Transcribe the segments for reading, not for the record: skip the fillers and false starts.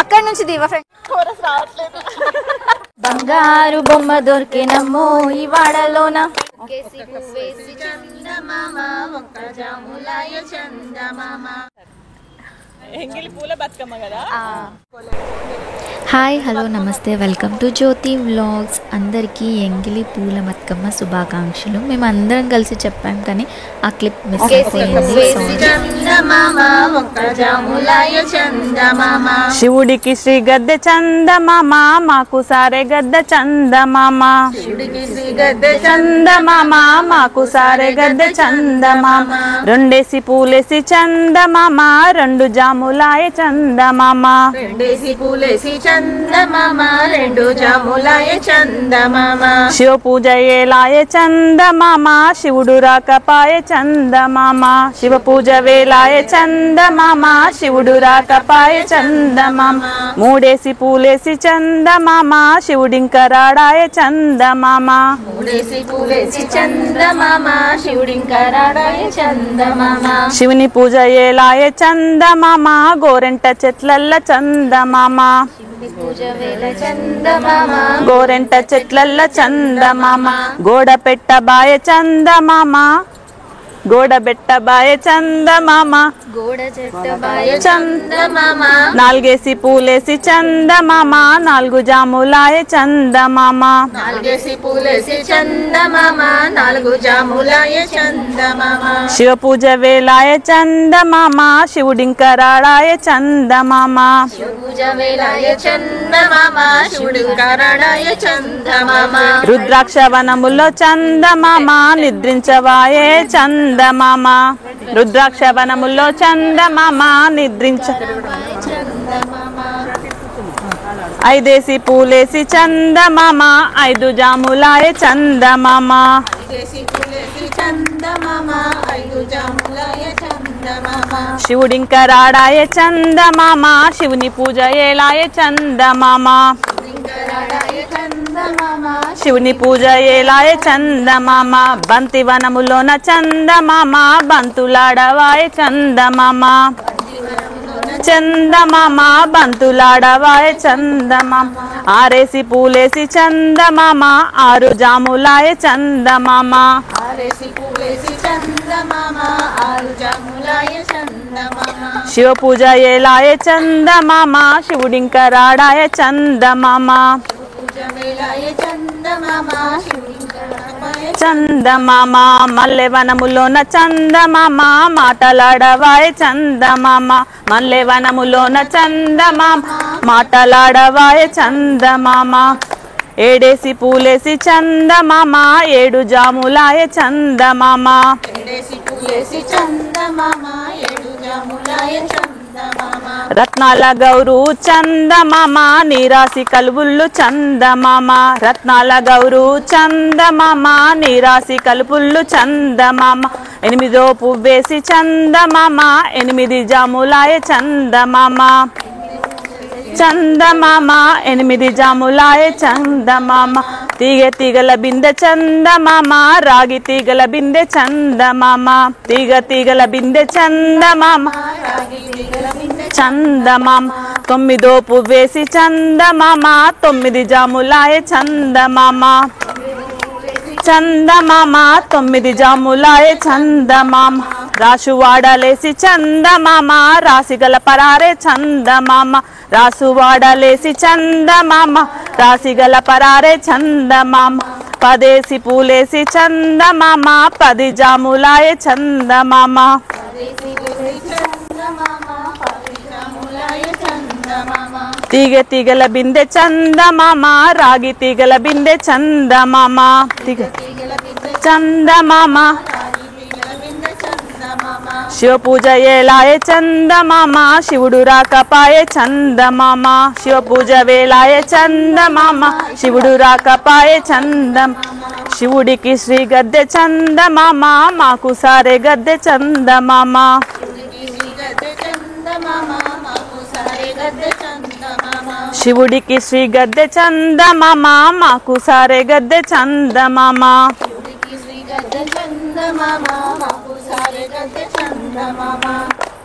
అక్కడ నుంచి దివ ఫ్రెండ్ బంగారు బొమ్మ దొరికినమ్మో ఈ వాడలోన హాయ్ హలో నమస్తే వెల్కమ్ టు జ్యోతి వ్లాగ్స్. అందరికీ ఎంగిలి పూల బతుకమ్మ శుభాకాంక్షలు. మేము అందరం కలిసి చెప్పాం కానీ ఆ క్లిప్ మిస్ అయిపోయింది. శివుడికి శ్రీ గద్దె చందమామ మాకు సారే గద్దె చందమామ. చందమామ మాకు సారే గద్దె చందమామ. రెండేసి పూలేసి చందమామ రెండు జాములాయ చందమామ. చందమామ రెండు జాములాయ చందమామ. శివ పూజ ఏలాయ చందమామ శివుడు రాకపాయ చందమామ. శివ పూజ వేలాయ చందమామ శివుడు రాకపాయ చందమామ. మూడేసి పూలేసి చందమామ శివుడింకరాడాయ చందమామ. మూడేసి పూలేసి చందమామ శివుడింకరాడాయ చందమామ. శివుని పూజ ఏలాయ చందమామ గోరెంట చెట్లల్ల చందమామ. గోరెంట చెట్లల్ల చందమామ. గోడ పెట్టబాయ చందమామ గోడ బెట్టబాయ చందమామ. గోడ చెట్టబాయ చందమామ. నాలుగేసి పూలేసి చందమామ నాలుగు జాములాయ చందమామ. నాలుగేసి పూలేసి చందమామ నాలుగు జాములాయ చందమామ. శివ పూజ వేలాయ చందమామ శివుడింకరాడాయ చందమామ. శివ పూజ వేలాయ చందమామ శివుడింకరాడాయ చందమామ. రుద్రాక్ష వనములో చందమామ నిద్రించవాయే చందమామ. రుద్రాక్ష వనముల్లో చందమామ నిద్రించ. ఐదేసి పూలేసి చందమామ ఐదు జాములాయ చందమామ. శివుడింకరాడాయ చందమామ శివుని పూజ ఏలాయ చందమామ. శివుని పూజ ఏలాయ చందమామ. బంతి వనములోన చందమామ బంతులాడవాయ చందమామ. చందమామ బంతులాడవాయ చందమామ. ఆరేసి పూలేసి చందమామ ఆరు జాములాయ చందమామ. శివ పూజ ఏలాయ చందమామ శివుడింకరాడాయ చందమామ. చందమామ మల్లె వనములోన చందమామ మాటలాడవాయ చందమామ. మల్లె వనములోన చందమామ మాటలాడవాయ చందమామ. ఏడేసి పూలేసి చందమామ ఏడు జాములాయ చందమామ. రత్నాల గౌరు చందమామ నీరాసి కలుపుళ్ళు చందమామ. రత్నాల గౌరు చందమామ నీరాసి కలుపుళ్ళు చందమామ. ఎనిమిదో పువ్వేసి చందమామ ఎనిమిది జాములాయ చందమామ. చందమామ ఎనిమిది జాములాయ చందమామ. తీగ తీగల బిందె చందమామ రాగి తీగల బిందె చందమామ. తీగ తీగల బిందె చందమామ చందమామ. తొమ్మిదో పువ్వేసి చందమామ తొమ్మిది జాములాయ చందమామ. చందమామ తొమ్మిది జాములాయ చందమామ. రాసు వాడలేసి చందమామ రాసిగల పరారే చందమామ. రాసు వాడలేసి చందమామ రాసిగల పరారే చందమామ. పదేసి పూలేసి చందమామ పది జాములాయ చందమామ. తీగ తీగల బిందె చందమామ రాగి తీగల బిందె చందమామ. చందమామ శివ పూజ ఏలాయ చందమామ శివుడు రాకపాయ చందమామ. శివ పూజ వేలాయ చందమామ శివుడు రాకపాయ చందం. శివుడికి శ్రీ గద్దె చందమామ మాకు సారే గద్దె చందమామ. శివుడికి శ్రీ గద్దె చందమామ మాకు సారే గద్దె చందమామ.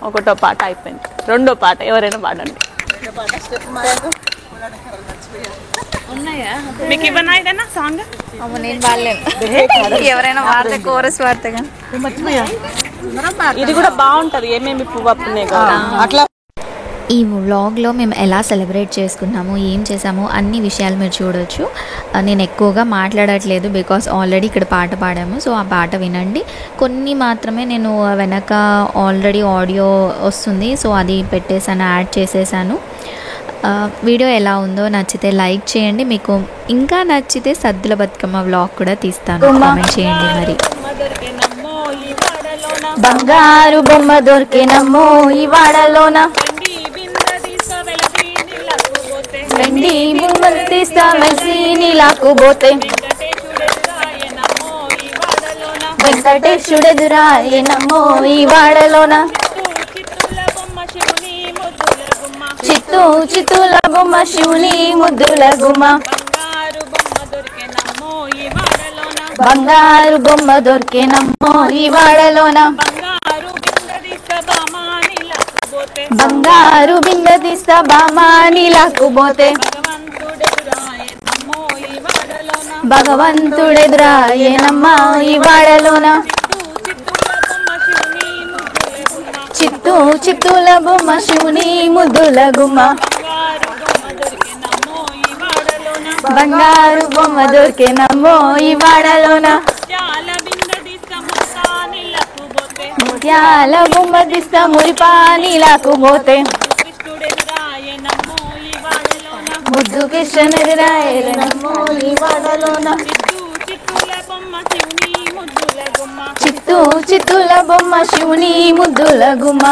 ఒకటో పాట అయిపోయింది. రెండో పాట ఎవరైనా పాడండి. మీకు ఇవ్వనా ఏదైనా సాంగ్? నేను పాడలేను, ఎవరైనా వాడితే కోరస్ వాడితే. ఇది కూడా బాగుంటది. ఏమేమి పువ్వు అప్పున్నాయి అట్లా. ఈ వ్లాగ్లో మేము ఎలా సెలబ్రేట్ చేసుకున్నాము, ఏం చేసాము అన్ని విషయాలు మీరు చూడొచ్చు. నేను ఎక్కువగా మాట్లాడట్లేదు బికాస్ ఆల్రెడీ ఇక్కడ పాట పాడాము. సో ఆ పాట వినండి. కొన్ని మాత్రమే నేను వెనక ఆల్రెడీ ఆడియో వస్తుంది, సో అది పెట్టేశాను, యాడ్ చేసేసాను. వీడియో ఎలా ఉందో నచ్చితే లైక్ చేయండి. మీకు ఇంకా నచ్చితే సద్దుల బతుకమ్మ వ్లాగ్ కూడా తీస్తాను, కామెంట్ చేయండి. మరి బంగారు బొమ్మ దొరికేనమ్మో ఈ వాడలోన, వెండి బొమ్మలు తీస్తా మెసి నీలాకు పోతే, వెంకటేశుడెదురాయనమ్మో ఈ వాడలోన, చిత్తూ చిత్తుల బొమ్మ శివుని ముద్దుల గుమ్మ, బంగారు బొమ్మ దొరికేనమ్మో ఈ వాడలోన, బంగారు బింద తీస్తా బామా నీలాకు పోతే, భగవంతుడెదురాయనమ్మా ఈ వాడలోన, చిత్తూ చిత్తుల బొమ్మ శివుని ముద్దుల గుమ్మ, బంగారు బొమ్మ దొరికేనమ్మో ఈ వాడలోన, ముత్యాల బొమ్మ తీస్తా మురిపానీలాకు పోతే, ముద్దు కృష్ణెదురాయనమ్మో ఈ వాడలోన, చిత్తూ చిత్తుల బొమ్మ శివుని ముద్దుల గుమ్మ,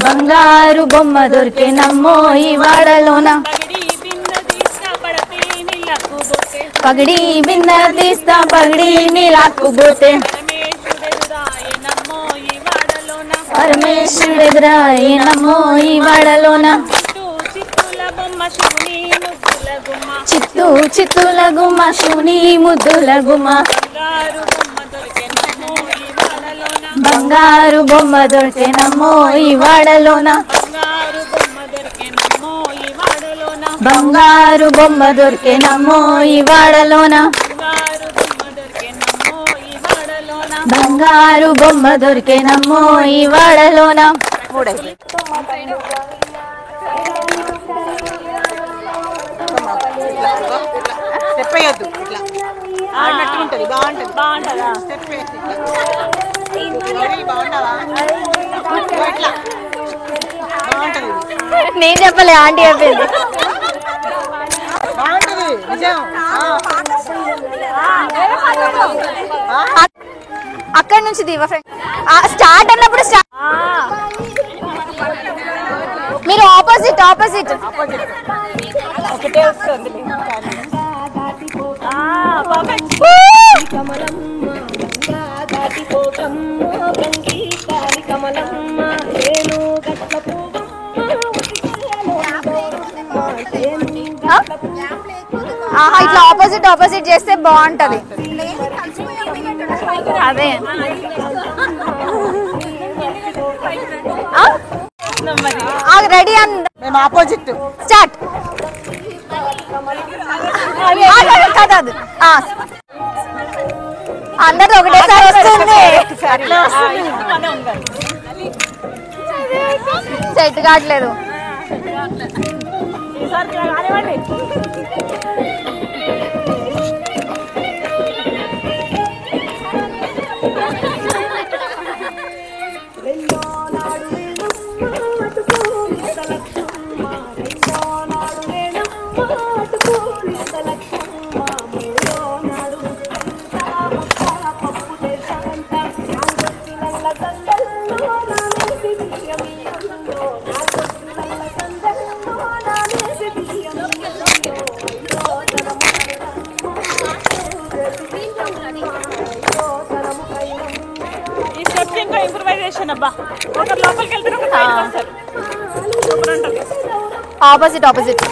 బంగారు బొమ్మ దొరికేనమ్మో ఈ వాడలోన, పగడి బింద తీస్తా పగడి నీలాకు పోతే, పరమేశ్వరుడెదురాయనమ్మో ఈ వాడలోన, చిత్తూ చిత్తుల గుమ్మ శివుని ముద్దుల గుమ్మ, బంగారు బొమ్మ దొరికేనమ్మో ఈ వాడలోన, బంగారు బొమ్మ దొరికేనమ్మో ఈ వాడలోన, బంగారు బొమ్మ దొరికేనమ్మో ఈ వాడలోన. చెప్పేయద్దు, ఇట్లా ఆడినట్టు ఉంటుంది. బాగుంటుంది. బాగుంటుందా? బాగుంటుందా? ఇట్లా బాగుంటుంది. నేను చెప్పలే, ఆంటీ చెప్పింది. బాగుంటుంది నిజం. అక్కడి నుంచి దివ ఫ్రెండ్ స్టార్ట్ అన్నప్పుడు మీరు ఆపోజిట్ ఆపోజిట్ ఒకటే వస్తుంది. ఇట్లా ఆపోజిట్ ఆపోజిట్ చేస్తే బాగుంటది. అదే రెడీ మేము ఆపోజిట్ స్టార్ట్. కాదు అందరు ఒకటేసారి వస్తుంది. సెట్ కావట్లేదు. ఆపోజిట్ ఆపోజిట్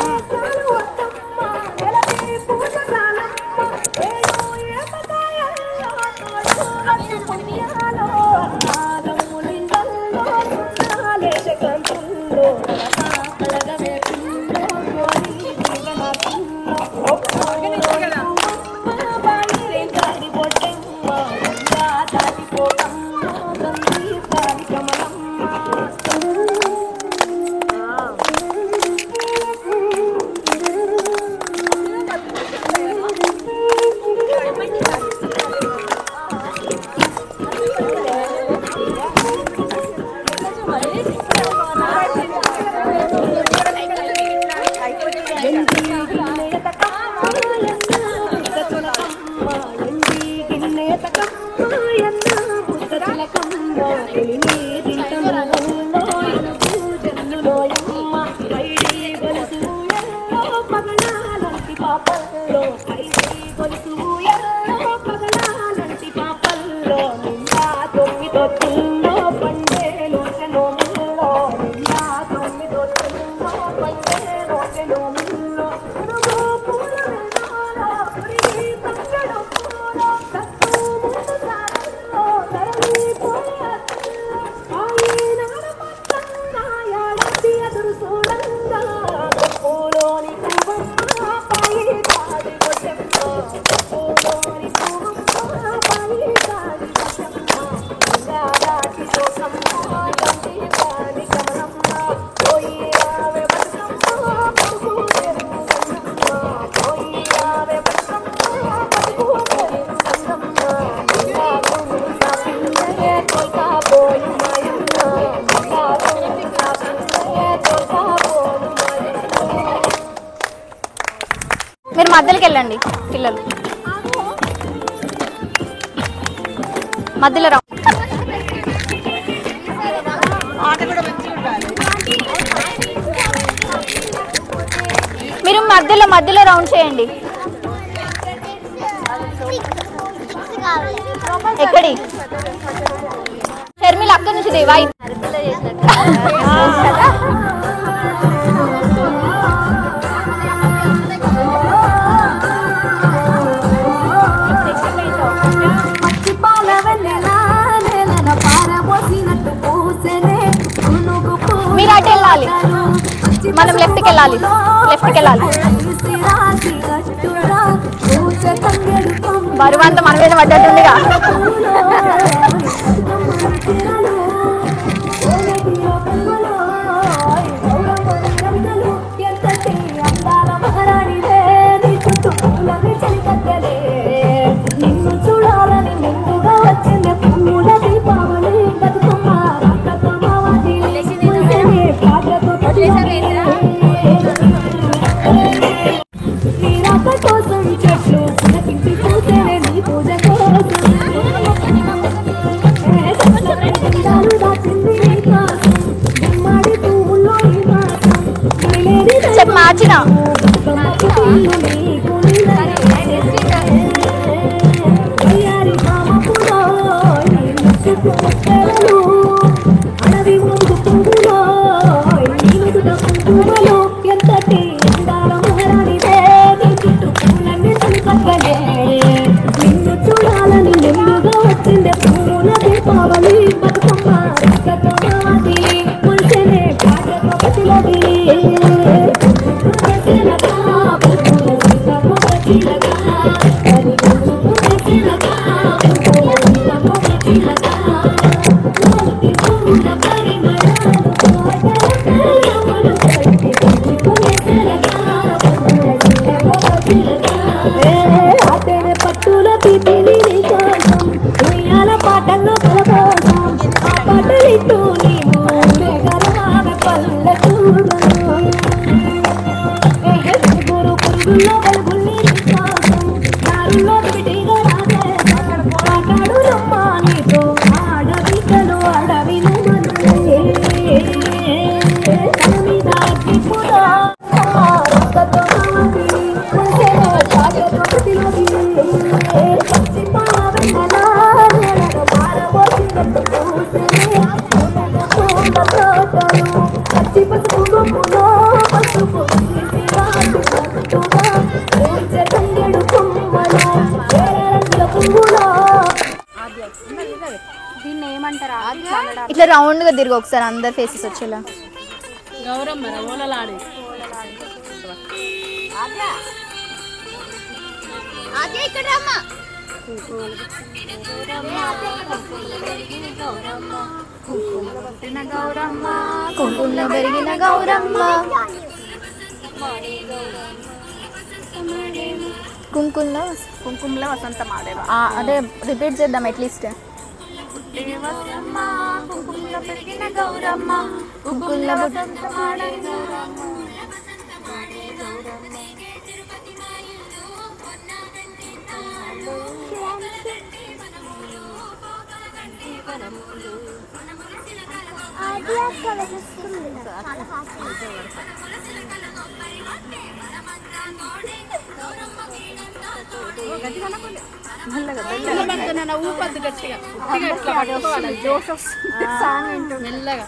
మీరు మధ్యలోకి వెళ్ళండి పిల్లలు, మధ్యలో రా. మీరు మధ్యలో రౌండ్ చేయండి. ఎక్కడి షర్మిల అక్కడి నుంచి దేవా మీరు అటు వెళ్ళాలి, మనం లెఫ్ట్కి వెళ్ళాలి, లెఫ్ట్కి వెళ్ళాలి. బరువంతా మన మీద పడ్డట్టుందిగా. చెప్పు మార్చిన ఇట్లా రౌండ్ గా తిరిగి ఒకసారి అందరు ఫేసెస్ వచ్చేలా. గౌరమ్మ ఓలలాడి కుంకుమలో పెరిగిన గౌరమ్మ కుంకుమలో వసంతం ఆడేవా అదే రిపీట్ చేద్దాం అట్లీస్ట్ కుంకుమలో పెరిగిన గౌరమ్మ కుంకుమలో ఊపద్దు గట్టిగా మెల్లగా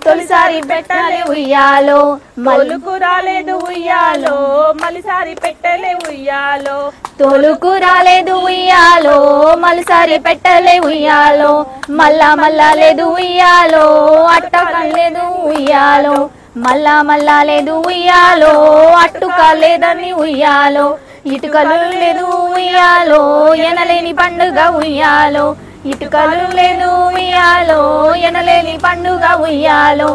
తొలిసారి పెట్టలే ఉయ్యాలో మలుకు రాలేదు ఉయ్యాలో మలిసారి పెట్టలే ఉయ్యాలో తొలుకు రాలేదు ఉయ్యాలో మలిసారి పెట్టలే ఉయ్యాలో మళ్ళా లేదు ఉయ్యాలో అట్టకలేదు ఉయ్యాలో మళ్ళా లేదు ఉయ్యాలో అట్టుక లేదని ఉయ్యాలో ఇటుకలు లేదు ఉయ్యాలో ఎనలేని పండుగ ఉయ్యాలో ఇటుకలు లేదు ఉయ్యాలో ఎనలేని పండుగ ఉయ్యాలో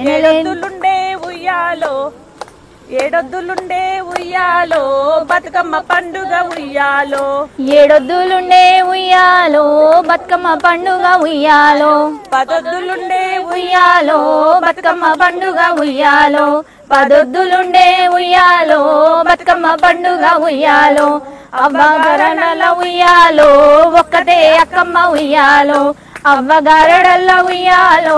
ఏడొద్దులుండే ఉయ్యాలో ఏడొద్దులుండే ఉయ్యాలో బతుకమ్మ పండుగ ఉయ్యాలో ఏడొద్దులుండే ఉయ్యాలో బతుకమ్మ పండుగ ఉయ్యాలో పదొద్దులుండే ఉయ్యాలో బతుకమ్మ పండుగ ఉయ్యాలో పదొద్దులుండే ఉయ్యాలో బతుకమ్మ పండుగ ఉయ్యాలో అవ్వగారడల ఉయ్యాలో ఒక్కతే అక్కమ్మ ఉయ్యాలో అవ్వగారడల్ల ఉయ్యాలో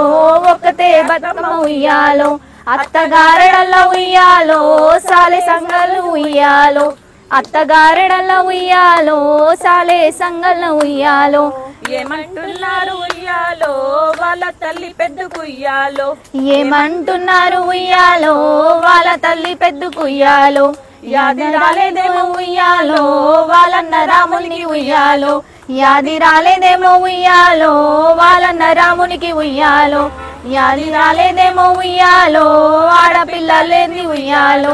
ఒక్కతే బతుకమ్మ ఉయ్యాలో అత్తగారడల్ల ఉయ్యాలో సాలె సంగలు ఉయ్యాలో అత్తగారడల్ల ఉయ్యాలో సాలె సంగల ఉయ్యాలో ఏమంటున్నారు ఉయ్యాలో వాళ్ళ తల్లి పెద్దకు ఉయ్యాలో ఏమంటున్నారు ఉయ్యాలో వాళ్ళ తల్లి పెద్దకు ఉయ్యాలో యాది రాలేదేమో ఉయ్యాలో వాళ్ళన్న రామునికి ఉయ్యాలో యాది రాలేదేమో ఉయ్యాలో వాళ్ళన్న రామునికి ఉయ్యాలో యాది రాలేదేమో ఉయ్యాలో ఆడపిల్ల లేని ఉయ్యాలో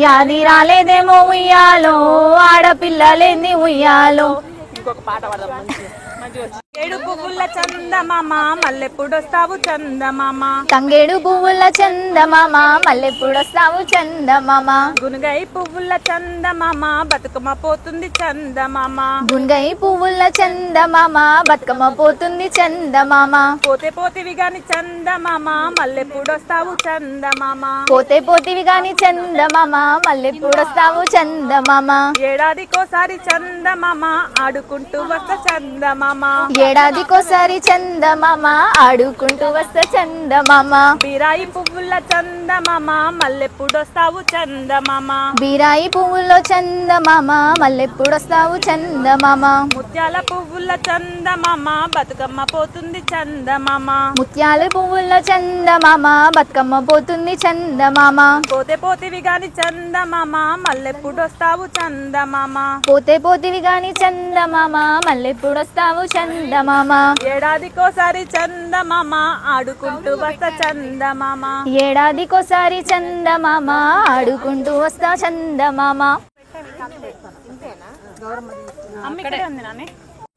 యాది రాలేదేమో ఉయ్యాలో ఆడపిల్ల లేని ఉయ్యాలో ఇంకొక పాట పాడదాం మంచిగా ఏడు పువ్వుల చందమామ మల్లెప్పుడొస్తావు చందమామ తంగేడు పువ్వుల చందమామ మల్లెప్పుడొస్తావు చందమామ గునుగై పువ్వుల చందమామ బతుకమ్మ పోతుంది చందమామ గున్గై పువ్వుల చందమామ బతుకమ్మ పోతుంది చందమామ పోతే పోతివి గాని చందమామ మల్లెప్పుడొస్తావు చందమామ పోతివి గాని చందమామ మల్లెప్పుడొస్తావు చందమామ ఏడాదికోసారి చందమామ ఆడుకుంటూ వస్తా చందమామ ఏడాదికోసారి చందమామ ఆడుకుంటూ వస్తా చందమామ బీరాయి పువ్వుల చందమామ మల్లెప్పుడొస్తావు చందమామ బీరాయి పువ్వుల్లో చందమామ మల్లెప్పుడొస్తావు చందమామ ముత్యాల పువ్వుల చందమామ బతుకమ్మ పోతుంది చందమామ ముత్యాల పువ్వుల్లో చందమామ బతుకమ్మ పోతుంది చందమామ పోతే పోతివి గాని చందమామ మల్లెప్పుడొస్తావు చందమామ పోతివి గాని చందమామ మల్లెప్పుడొస్తావు చందమామ ఏడాదికోసారి చందమామ ఆడుకుంటూ వస్తా చందమామ ఏడాదికోసారి చందమామ ఆడుకుంటూ వస్తా చందమామ అమ్మిక్కడే ఉంది నానే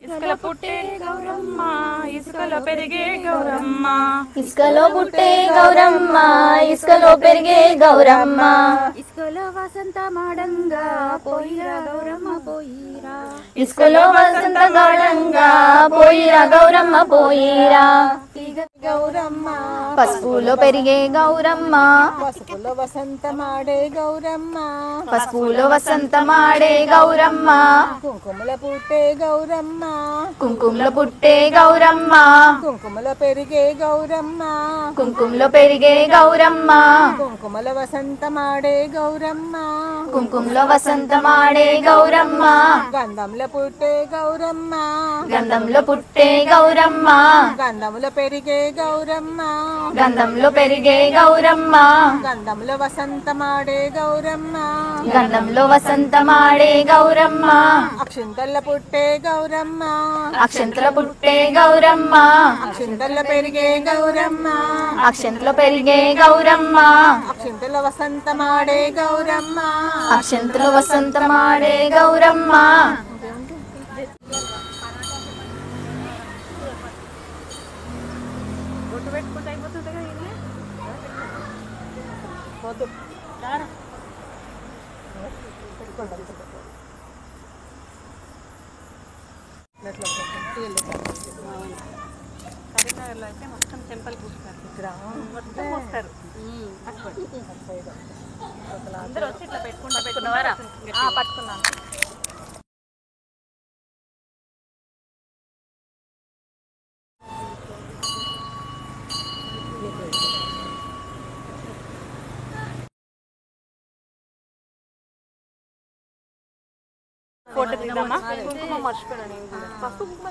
ఇసుకలో పుట్టే గౌరమ్మ ఇసుకలో పెరిగే గౌరమ్మ ఇసుకలో పుట్టే గౌరమ్మ ఇసుకలో పెరిగే గౌరమ్మ ఇసుకలో వసంత మాడంగా పోయిరా గౌరమ్మ పోయిరా ఇసుకలో వసంత గౌరంగా పోయిరా గౌరమ్మ పోయిరా గౌరమ్మ పసుపులో పెరిగే గౌరమ్మ పసుపులో వసంత మాడే గౌరమ్మ పసుపులో వసంతమాడే గౌరమ్మ కుంకుమల పుట్టే గౌరమ్మ కుంకుమలో పుట్టే గౌరమ్మ కుంకుమల పెరిగే గౌరమ్మ కుంకుమలో పెరిగే గౌరమ్మ కుంకుమల వసంత మాడే గౌరమ్మ కుంకుమలో వసంతమాడే గౌరమ్మ గంధంలో పుట్టే గౌరమ్మ గంధంలో పుట్టే గౌరమ్మ గంధముల పెరిగే గౌరమ్మ గంధంలో పెరిగే గౌరమ్మ గంధంలో వసంతమాడే గౌరమ్మ గంధంలో వసంతమాడే గౌరమ్మ అక్షింతల్ల పుట్టే గౌరమ్మ అక్షంతల పుట్టే గౌరమ్మ అక్షింతల్ల పెరిగే గౌరమ్మ అక్షంతలో పెరిగే గౌరమ్మ అక్షింతల వసంతమాడే గౌరమ్మ అక్షంతలో వసంతమాడే గౌరమ్మ కరీంనగర్లో అయితే మొత్తం చెంపలు పూస్తారు, మొత్తం పూస్తారు. అందరూ వచ్చి ఇట్లా పెట్టుకున్నారా? పట్టుకున్నాను. ఫోటో దిద్దామా? కుంకుమ మర్చిపోయాను నేను కూడా. పసుపు కుంకుమ